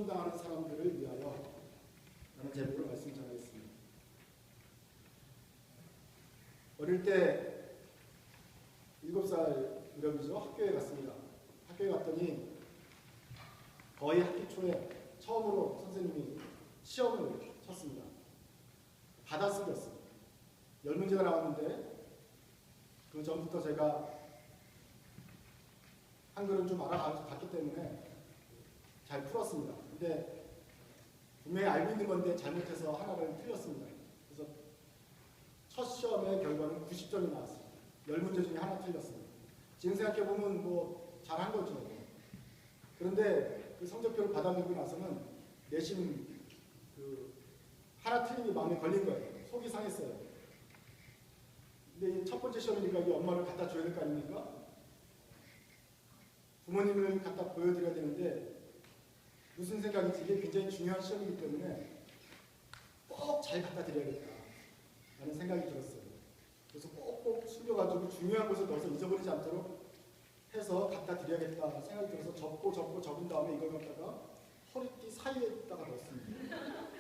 당하는 사람들을 위하여 라는 제목으로 말씀 전하겠습니다. 어릴 때 7살 무렵이죠. 학교에 갔습니다. 학교에 갔더니 거의 학기 초에 처음으로 선생님이 시험을 쳤습니다. 받아쓰기였습니다. 10문제가 나왔는데 그 전부터 제가 한글을 좀 알아봤기 때문에 잘 풀었습니다. 근데 분명히 알고 있는 건데 잘못해서 하나를 틀렸습니다. 그래서 첫 시험의 결과는 90점이 나왔습니다. 10문제 중에 하나 틀렸습니다. 지금 생각해보면 뭐 잘한 거죠. 그런데 그 성적표를 받아들고 나서는 내심 하나 틀림이 마음에 걸린 거예요. 속이 상했어요. 근데 첫 번째 시험이니까 이 엄마를 갖다 줘야 될 거 아닙니까? 부모님을 갖다 보여드려야 되는데 무슨 생각인지 이게 굉장히 중요한 시험이기 때문에 꼭 잘 갖다 드려야겠다 라는 생각이 들었어요. 그래서 꼭꼭 숨겨가지고 중요한 곳에 넣어서 잊어버리지 않도록 해서 갖다 드려야겠다 생각이 들어서 적은 다음에 이걸 갖다가 허리띠 사이에다가 넣었습니다.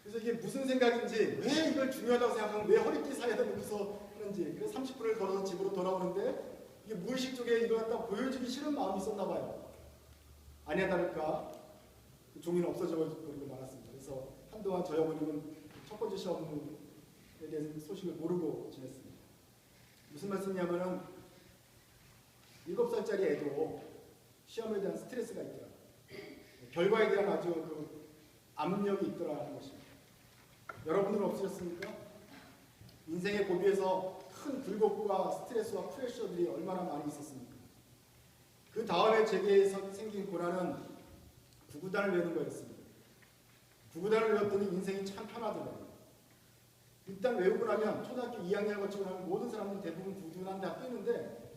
그래서 이게 무슨 생각인지, 왜 이걸 중요하다고 생각하면 왜 허리띠 사이에다 넣고서 하는지, 그래서 30분을 걸어서 집으로 돌아오는데 이게 무의식 쪽에 이걸 갖다 보여주기 싫은 마음이 있었나 봐요. 아니야 다를까 그 종이는 없어져 버리고 말았습니다. 그래서 한동안 저희 어머님은 첫 번째 시험에 대한 소식을 모르고 지냈습니다. 무슨 말씀이냐면은 7살짜리 애도 시험에 대한 스트레스가 있더라. 결과에 대한 아주 압력이 있더라는 것입니다. 여러분들은 없으셨습니까? 인생의 고비에서 큰 굴곡과 스트레스와 프레셔들이 얼마나 많이 있었습니까? 그 다음에 제게 생긴 고난은 구구단을 외우는 거였습니다. 구구단을 외웠더니 인생이 참 편하더라고요. 일단 외우고 나면 초등학교 2학년을 거치고 나면 모든 사람들이 대부분 구구단 다 뛰는데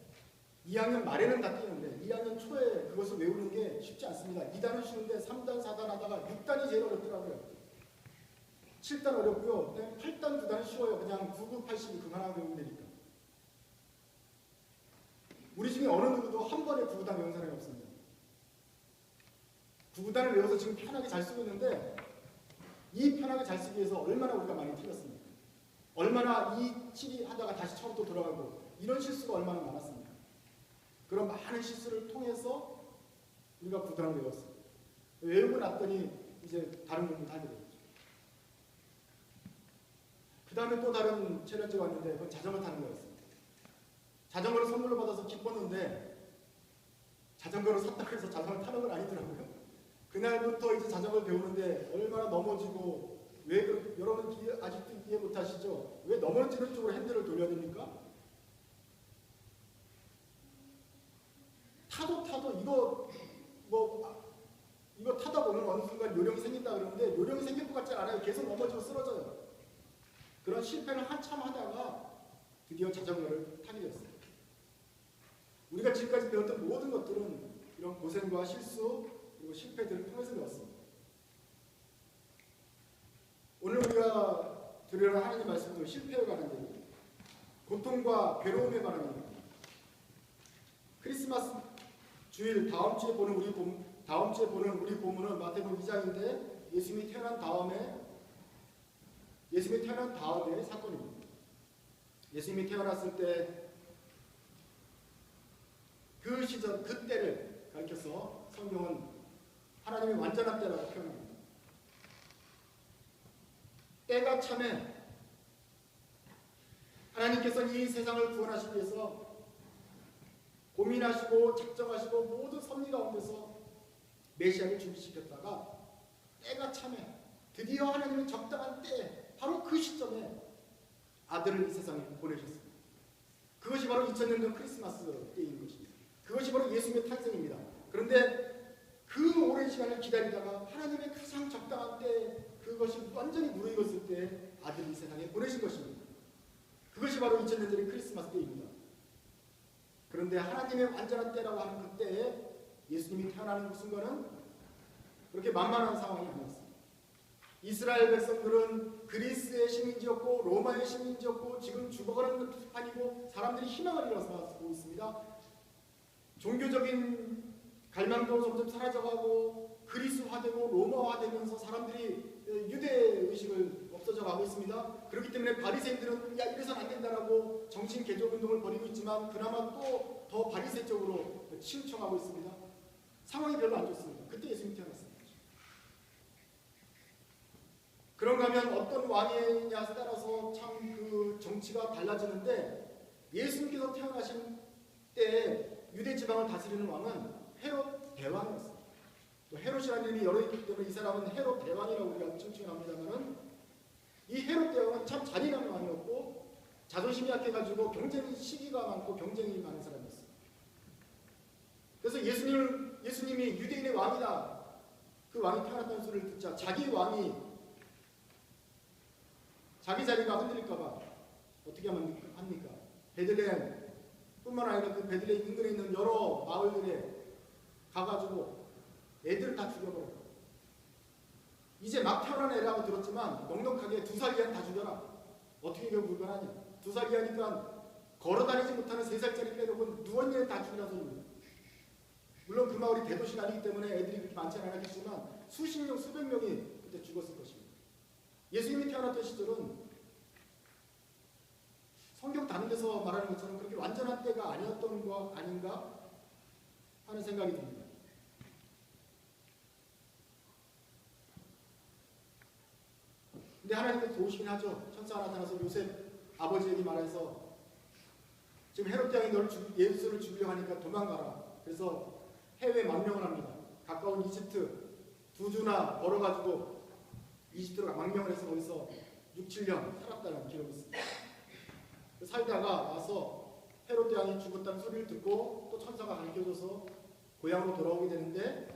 2학년 말에는 다 뛰는데 2학년 초에 그것을 외우는 게 쉽지 않습니다. 2단은 쉬운데 3단, 4단 하다가 6단이 제일 어렵더라고요. 7단 어렵고요. 8단, 9단 쉬워요. 그냥 9, 9, 80 그만하고 외우면 되니까. 우리 중에 어느 누구도 한 번에 9구단 외운 사람이 없습니다. 9구단을 외워서 지금 편하게 잘 쓰고 있는데 이 편하게 잘 쓰기 위해서 얼마나 우리가 많이 틀렸습니까? 얼마나 이 7이 하다가 다시 처음부터 돌아가고 이런 실수가 얼마나 많았습니까? 그런 많은 실수를 통해서 우리가 9구단을 외웠습니다. 외우고 났더니 이제 다른 공부를 하게 되죠. 그 다음에 또 다른 챌린지가 왔는데 그건 자전거 타는 거였습니다. 자전거를 선물로 받아서 기뻤는데 자전거를 샀다고 해서 자전거를 타는 건 아니더라고요. 그날부터 이제 자전거를 배우는데 얼마나 넘어지고 여러분 아직도 이해 못하시죠? 왜 넘어지는 쪽으로 핸들을 돌려야 됩니까? 타도 이거 타다 보면 어느 순간 요령이 생긴다 그러는데 요령이 생길 것 같지 않아요. 계속 넘어지고 쓰러져요. 그런 실패를 한참 하다가 드디어 자전거를 타게 되었어요. 우리가 지금까지 배웠던 모든 것들은 이런 고생과 실수 그리고 실패들을 통해서 배웠습니다. 오늘 우리가 들으려는 하나님 말씀도 실패에 관한 얘기입니다. 고통과 괴로움에 관한 얘기입니다. 크리스마스 주일 다음 주에 보는 우리 본문은 마태복음 2장인데 예수님이 태어난 다음에 사건입니다. 예수님이 태어났을 때 그 시절 그때를 가리켜서 성경은 하나님의 완전한 때라고 표현합니다. 때가 참에 하나님께서는 이 세상을 구원하시기 위해서 고민하시고 작정하시고 모든 섭리 가운데서 메시아를 준비시켰다가 때가 참에 드디어 하나님은 적당한 때에 바로 그 시점에 아들을 이 세상에 보내셨습니다. 그것이 바로 2000년 전 크리스마스 때인 것입니다. 그것이 바로 예수님의 탄생입니다. 그런데 그 오랜 시간을 기다리다가 하나님의 가장 적당한 때에 그것이 완전히 무르익었을 때 아들을 이 세상에 보내신 것입니다. 그것이 바로 2000년 전의 크리스마스 때입니다. 그런데 하나님의 완전한 때라고 하는 그 때에 예수님이 태어나는 그 순간은 그렇게 만만한 상황이 아니었습니다. 이스라엘 백성들은 그리스의 식민지였고 로마의 식민지였고 지금 죽어가는 판이고 사람들이 희망을 잃어서 있습니다. 종교적인 갈망도 점점 사라져가고 가고 있습니다. 그렇기 때문에 바리새인들은 야 이래서는 안 된다라고 정신 개혁 운동을 벌이고 있지만 그나마 또 더 바리새적으로 치우쳐가고 있습니다. 상황이 별로 안 좋습니다. 그때 예수님이 태어났습니다. 그런가 하면 어떤 왕이냐에 따라서 참 그 정치가 달라지는데 예수님께서 태어나신 때 유대 지방을 다스리는 왕은 헤롯 대왕이었습니다. 또 헤롯이라는 이름이 여러 있기 때문에 이 사람은 헤롯 대왕이라고 우리가 칭칭을 합니다만은 이 헤롯 대왕은 참 잔인한 왕이었고 자존심이 약해가지고 경쟁이 시기가 많고 경쟁이 많은 사람이었어요. 그래서 예수님이 유대인의 왕이다. 그 왕이 태어났다는 소리를 듣자 자기 왕이 자기 자리가 흔들릴까봐 어떻게 합니까? 베들레헴 뿐만 아니라 그 베들레헴 인근에 있는 여러 마을들에 가가지고 애들을 다 죽여버려요. 이제 막 태어난 애라고 들었지만 넉넉하게 2살 이하는 다 죽여라. 어떻게 이게 불가능하냐. 2살 이하니까 걸어다니지 못하는 3살짜리 빼놓고 누워있는 애 다 죽이라는 소리입니다. 물론 그 마을이 대도시는 아니기 때문에 애들이 그렇게 많지는 않았겠지만 수십 명, 수백 명이 그때 죽었을 것입니다. 예수님이 태어났던 시절은 성경 다른 데서 말하는 것처럼 그렇게 완전한 때가 아니었던 거 아닌가 하는 생각이 듭니다. 근데 하나님께서 도우시긴 하죠. 천사가 나타나서 요셉 아버지에게 말해서 지금 헤롯 대왕이 예수를 죽이려고 하니까 도망가라. 그래서 해외 망명을 합니다. 가까운 이집트 2주나 걸어가지고 이집트로 망명을 해서 거기서 6, 7년 살았다는 기록이 있습니다. 살다가 와서 헤롯 대왕이 죽었다는 소리를 듣고 또 천사가 가르쳐줘서 고향으로 돌아오게 되는데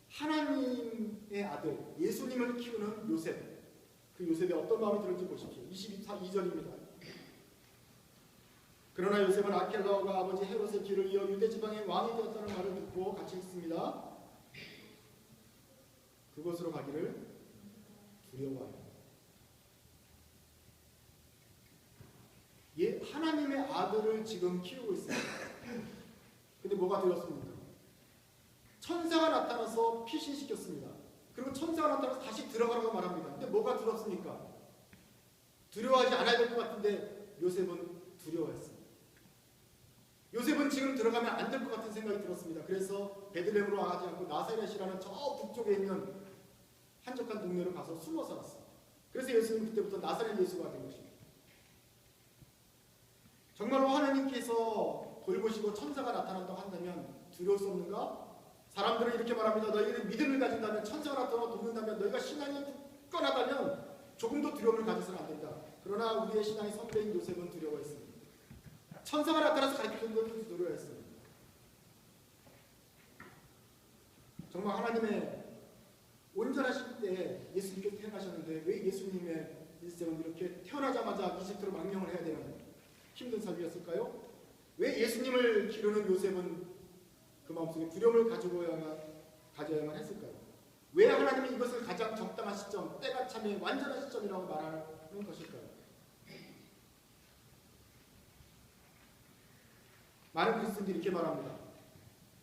하나님의 아들 예수님을 키우는 요셉, 그 요셉이 어떤 마음이 들었는지 보십시오. 22절입니다. 그러나 요셉은 아켈라오가 아버지 헤롯의 길을 이어 유대 지방의 왕이 되었다는 말을 듣고 같이 있습니다. 그곳으로 가기를 두려워하여. 하나님의 아들을 지금 키우고 있습니다. 근데 뭐가 되었습니까? 천사가 나타나서 피신시켰습니다. 그리고 천사가 나타나서 다시 들어가라고 말합니다. 근데 뭐가 들었습니까? 두려워하지 않아야 될 것 같은데 요셉은 두려워했습니다. 요셉은 지금 들어가면 안 될 것 같은 생각이 들었습니다. 그래서 베들레헴으로 가지 않고 나사렛이라는 저 북쪽에 있는 한적한 동네로 가서 숨어 살았어요. 그래서 예수님은 그때부터 나사렛 예수가 된 것입니다. 정말로 하나님께서 돌보시고 천사가 나타난다고 한다면 두려울 수 없는가? 사람들은 이렇게 말합니다. 너희는 믿음을 가진다면 천사가 나타나 돕는다면 너희가 신앙이 굳건하다면 조금도 두려움을 가져서는 안 된다. 그러나 우리의 신앙의 선배인 요셉은 두려워했습니다. 천사가 나타나서 가르쳐준 것도 두려워했습니다. 정말 하나님의 온전하실 때 예수님께서 태어나셨는데 왜 예수님의 일생은 이렇게 태어나자마자 이집트로 망명을 해야 되는 힘든 삶이었을까요? 왜 예수님을 기르는 요셉은 그 마음속에 두려움을 가져야만 했을까요? 왜 하나님이 이것을 가장 적당한 시점, 때가 참에 완전한 시점이라고 말하는 것일까요? 많은 그리스도인들이 이렇게 말합니다.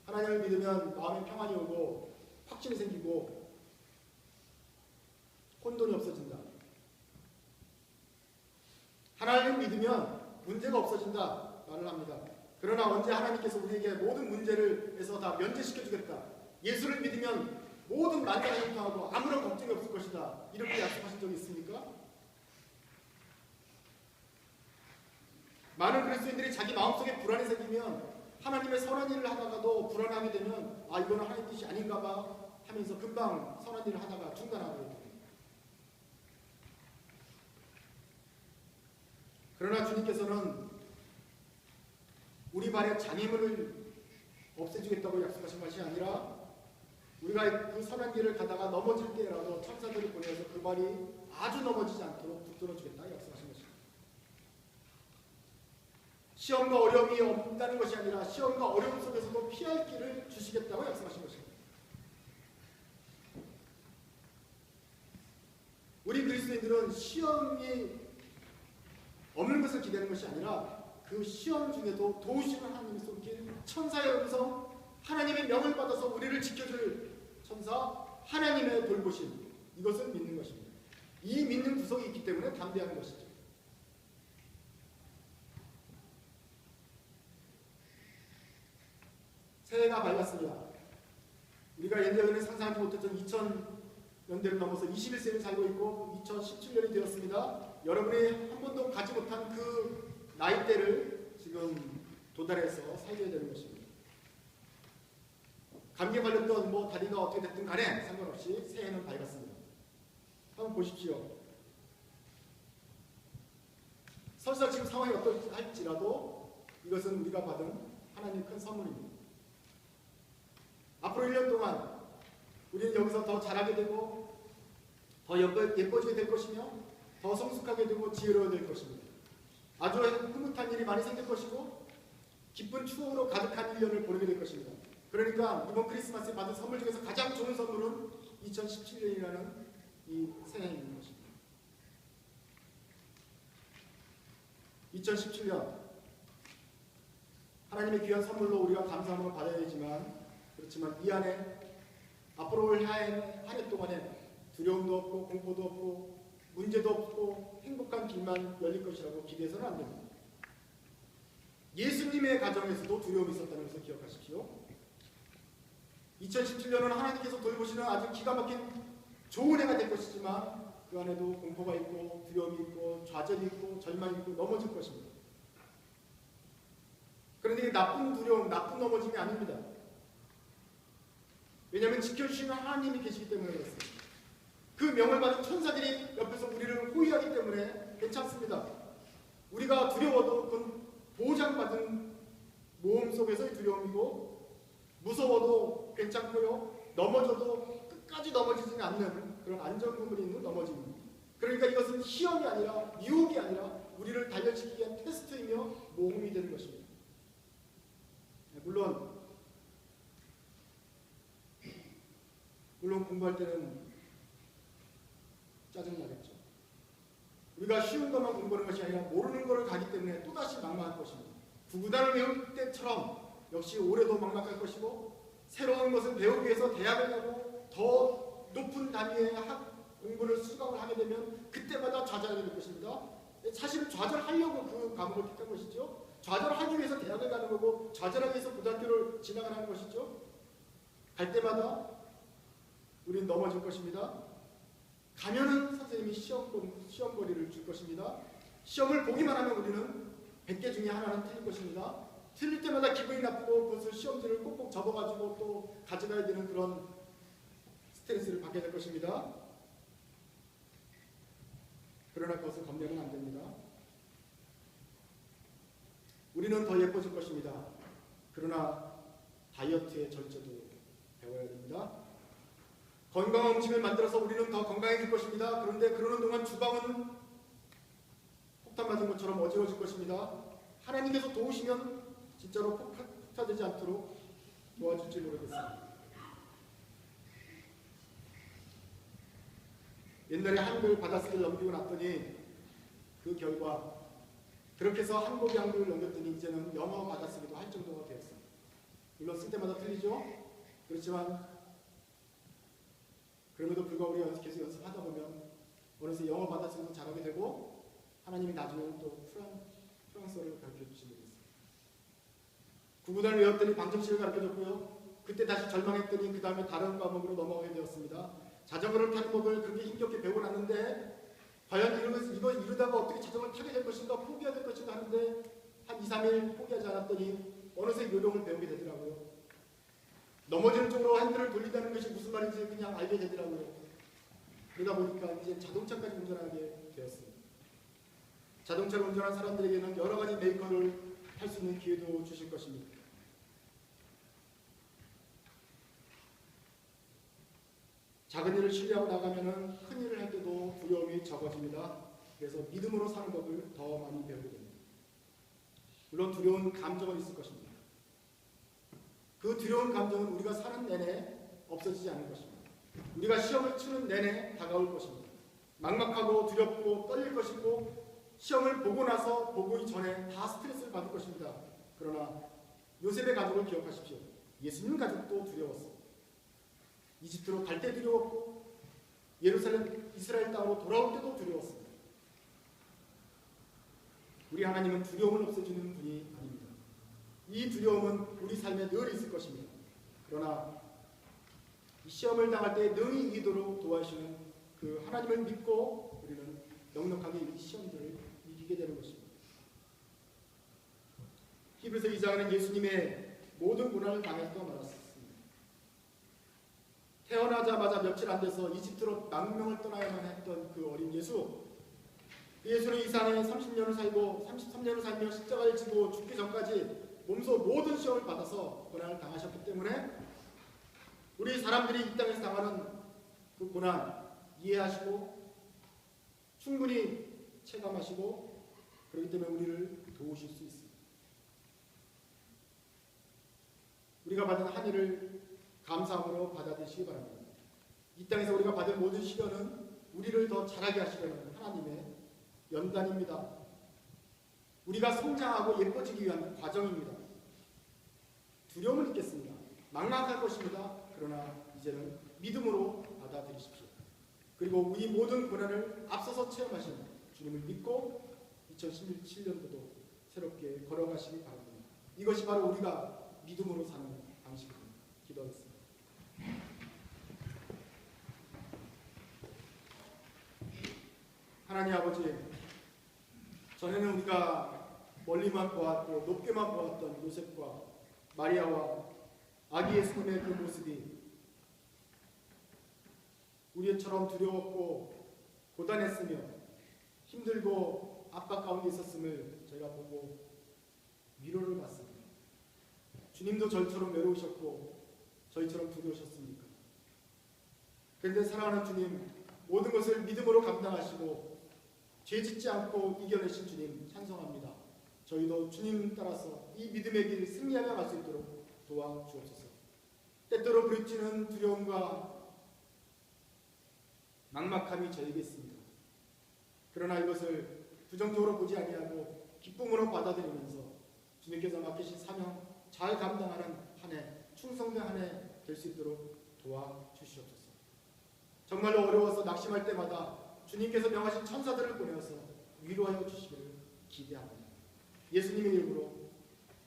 하나님을 믿으면 마음에 평안이 오고 확신이 생기고 혼돈이 없어진다. 하나님을 믿으면 문제가 없어진다 말을 합니다. 그러나 언제 하나님께서 우리에게 모든 문제를 해서 다 면제시켜주겠다. 예수를 믿으면 모든 만나가 형통하고 아무런 걱정이 없을 것이다. 이렇게 약속하신 적이 있습니까? 많은 그리스도인들이 자기 마음속에 불안이 생기면 하나님의 선한 일을 하다가도 불안하게 되면 아 이거는 하나님 뜻이 아닌가 봐 하면서 금방 선한 일을 하다가 중단하게 됩니다. 그러나 주님께서는 우리 발의 장애물을 없애주겠다고 약속하신 것이 아니라 우리가 그 선한 길을 가다가 넘어질 때라도 천사들을 보내서 그 발이 아주 넘어지지 않도록 붙들어주겠다 약속하신 것입니다. 시험과 어려움이 없다는 것이 아니라 시험과 어려움 속에서도 피할 길을 주시겠다고 약속하신 것입니다. 우리 그리스도인들은 시험이 없는 것을 기대하는 것이 아니라 그 시험 중에도 도우시는 하나님의 손길, 천사의 음성, 하나님의 명을 받아서 우리를 지켜줄 천사, 하나님의 돌보심, 이것을 믿는 것입니다. 이 믿는 구석이 있기 때문에 담대한 것이죠. 새해가 밝았습니다. 우리가 예전에 상상하지 못했던 2000년대를 넘어서 21세를 살고 있고 2017년이 되었습니다. 여러분이 한 번도 가지 못한 그 나이대를 지금 도달해서 살게 되는 것입니다. 감기에 걸렸던 다리가 어떻게 됐든 간에 상관없이 새해는 밝았습니다. 한번 보십시오. 설사 지금 상황이 어떨지라도 이것은 우리가 받은 하나님의 큰 선물입니다. 앞으로 1년 동안 우리는 여기서 더 잘하게 되고 더 예뻐지게 될 것이며 더 성숙하게 되고 지혜로워질 것입니다. 아주 흐뭇한 일이 많이 생길 것이고 기쁜 추억으로 가득한 1년을 보내게 될 것입니다. 그러니까 이번 크리스마스에 받은 선물 중에서 가장 좋은 선물은 2017년이라는 이 새해인 것입니다. 2017년 하나님의 귀한 선물로 우리가 감사함을 받아야 되지만 그렇지만 이 안에 앞으로 올 한 해 동안에 두려움도 없고 공포도 없고 문제도 없고 행복한 길만 열릴 것이라고 기대해서는 안 됩니다. 예수님의 가정에서도 두려움이 있었다는 것을 기억하십시오. 2017년은 하나님께서 돌보시는 아주 기가 막힌 좋은 해가 될 것이지만 그 안에도 공포가 있고 두려움이 있고 좌절이 있고 절망이 있고 넘어질 것입니다. 그런데 이 나쁜 두려움, 나쁜 넘어짐이 아닙니다. 왜냐하면 지켜주시는 하나님이 계시기 때문에 그렇습니다. 그 명을 받은 천사들이 옆에서 우리를 호위하기 때문에 괜찮습니다. 우리가 두려워도 그건 보장받은 모험 속에서의 두려움이고 무서워도 괜찮고요. 넘어져도 끝까지 넘어지지 않는 그런 안전구물이 있는 넘어짐입니다. 그러니까 이것은 시험이 아니라 유혹이 아니라 우리를 단련시키기 위한 테스트이며 모험이 되는 것입니다. 물론 공부할 때는 짜증나겠죠. 우리가 쉬운 것만 공부하는 것이 아니라 모르는 것을 가기 때문에 또다시 막막할 것입니다. 구구단을 외울 때처럼 역시 올해도 막막할 것이고 새로운 것을 배우기 위해서 대학을 가고 더 높은 단위의 공부를 수강을 하게 되면 그때마다 좌절하게 될 것입니다. 사실은 좌절하려고 그 과목을 택한 것이죠. 좌절하기 위해서 대학을 가는 거고 좌절하기 위해서 고등학교를 진학하는 것이죠. 갈 때마다 우리는 넘어질 것입니다. 가면은 선생님이 시험거리를 줄 것입니다. 시험을 보기만 하면 우리는 100개 중에 하나는 틀릴 것입니다. 틀릴 때마다 기분이 나쁘고 그것을 시험지를 꼭꼭 접어가지고 또 가져가야 되는 그런 스트레스를 받게 될 것입니다. 그러나 그것을 겁내면 안 됩니다. 우리는 더 예뻐질 것입니다. 그러나 다이어트의 절제도 배워야 됩니다. 건강한 음식을 만들어서 우리는 더 건강해질 것입니다. 그런데 그러는 동안 주방은 폭탄 맞은 것처럼 어지러질 것입니다. 하나님께서 도우시면 진짜로 폭탄되지 않도록 도와줄지 모르겠습니다. 옛날에 한글 받아쓰기를 넘기고 났더니 그 결과 그렇게 해서 한국의 한글을 넘겼더니 이제는 영어 받아쓰기도 할 정도가 되었습니다. 물론 쓸 때마다 틀리죠. 그렇지만 그럼에도 불구하고 우리가 계속 연습하다 보면 어느새 영어 받아쓰기도 잘하게 되고 하나님이 나중에는 또 프랑스어를 가르쳐 주시게 됐습니다. 구구단을 외웠더니 방정식을 가르쳐줬고요. 그때 다시 절망했더니 그 다음에 다른 과목으로 넘어가게 되었습니다. 자전거를 타는 법을 그렇게 힘겹게 배워놨는데 과연 이거 이러다가 어떻게 자전거를 타게 될 것인가 포기해야 될 것인가 하는데 한 2, 3일 포기하지 않았더니 어느새 요령을 배우게 되더라고요. 넘어지는 쪽으로 핸들을 돌린다는 것이 무슨 말인지 그냥 알게 되더라고요. 그러다 보니까 이제 자동차까지 운전하게 되었습니다. 자동차를 운전한 사람들에게는 여러 가지 메이커를 할 수 있는 기회도 주실 것입니다. 작은 일을 신뢰하고 나가면 큰 일을 할 때도 두려움이 적어집니다. 그래서 믿음으로 사는 법을 더 많이 배우게 됩니다. 물론 두려운 감정은 있을 것입니다. 그 두려운 감정은 우리가 사는 내내 없어지지 않을 것입니다. 우리가 시험을 치는 내내 다가올 것입니다. 막막하고 두렵고 떨릴 것이고 시험을 보고 나서 보기 전에 다 스트레스를 받을 것입니다. 그러나 요셉의 가족을 기억하십시오. 예수님 가족도 두려웠습니다. 이집트로 갈 때 두려웠고 예루살렘 이스라엘 땅으로 돌아올 때도 두려웠습니다. 우리 하나님은 두려움을 없애주는 분이 아닙니다. 이 두려움은 우리 삶에 늘 있을 것입니다. 그러나 이 시험을 당할 때 능히 이기도록 도와주시는 그 하나님을 믿고 우리는 넉넉하게 이 시험들을 이기게 되는 것입니다. 히브리서 2장에는 예수님의 모든 고난을 당했다고 말했습니다. 태어나자마자 며칠 안 돼서 이집트로 망명을 떠나야만 했던 그 어린 예수. 예수는 이 땅에 30년을 살고 33년을 살며 십자가를 지고 죽기 전까지 몸소 모든 시험을 받아서 고난을 당하셨기 때문에 우리 사람들이 이 땅에서 당하는 그 고난 이해하시고 충분히 체감하시고 그렇기 때문에 우리를 도우실 수 있습니다. 우리가 받은 한 일을 감사함으로 받아들이시기 바랍니다. 이 땅에서 우리가 받은 모든 시련은 우리를 더 자라게 하시려는 하나님의 연단입니다. 우리가 성장하고 예뻐지기 위한 과정입니다. 두려움을 잊겠습니다. 막막할 것입니다. 그러나 이제는 믿음으로 받아들이십시오. 그리고 이 모든 고난을 앞서서 체험하신 주님을 믿고 2017년도도 새롭게 걸어가시기 바랍니다. 이것이 바로 우리가 믿음으로 사는 방식입니다. 기도하겠습니다. 하나님 아버지, 전에는 우리가 멀리만 보았고 높게만 보았던 요셉과 마리아와 아기 예수님의 그 모습이 우리처럼 두려웠고 고단했으며 힘들고 압박 가운데 있었음을 저희가 보고 위로를 받습니다. 주님도 저희처럼 외로우셨고 저희처럼 두려우셨습니까? 그런데 사랑하는 주님, 모든 것을 믿음으로 감당하시고 죄 짓지 않고 이겨내신 주님 찬송합니다. 저희도 주님 따라서 이 믿음의 길 승리하며 갈 수 있도록 도와주옵소서. 때때로 부딪히는 두려움과 막막함이 저에게 있습니다. 그러나 이것을 부정적으로 보지 아니하고 기쁨으로 받아들이면서 주님께서 맡기신 사명 잘 감당하는 한 해, 충성된 한 해 될 수 있도록 도와주시옵소서. 정말로 어려워서 낙심할 때마다 주님께서 명하신 천사들을 보내어서 위로하여 주시기를 기대합니다. 예수님의 이름으로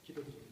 기도드립니다.